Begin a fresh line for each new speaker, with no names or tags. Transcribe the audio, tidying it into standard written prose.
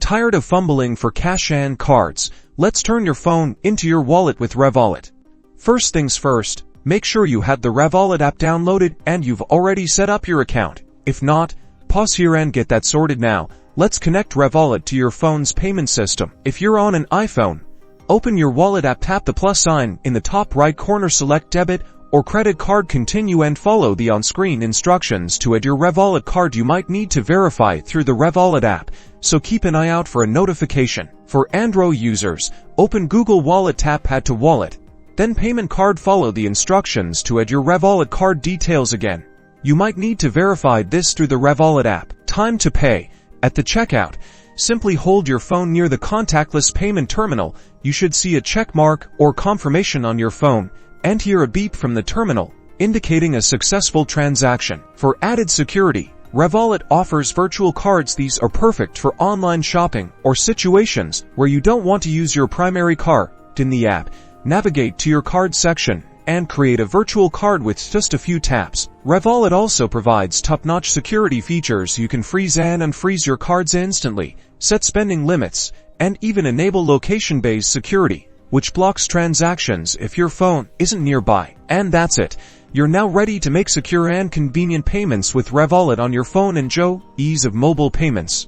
Tired of fumbling for cash and cards? Let's turn your phone into your wallet with Revolut. First things first, make sure you had the Revolut app downloaded and you've already set up your account. If not, pause here and get that sorted now. Let's connect Revolut to your phone's payment system. If you're on an iPhone, open your wallet app, tap the plus sign in the top right corner, select debit or credit card, continue and follow the on-screen instructions to add your Revolut card. You might need to verify through the Revolut app, so keep an eye out for a notification. For Android users, open Google Wallet, tap Add to Wallet, then Payment Card, follow the instructions to add your Revolut card details again. You might need to verify this through the Revolut app. Time to pay. At the checkout, simply hold your phone near the contactless payment terminal. You should see a check mark or confirmation on your phone and hear a beep from the terminal, indicating a successful transaction. For added security, Revolut offers virtual cards. These are perfect for online shopping or situations where you don't want to use your primary card. In the app, navigate to your card section and create a virtual card with just a few taps. Revolut also provides top-notch security features. You can freeze and unfreeze your cards instantly, set spending limits, and even enable location-based security, which blocks transactions if your phone isn't nearby. And that's it. You're now ready to make secure and convenient payments with Revolut on your phone. Enjoy ease of mobile payments.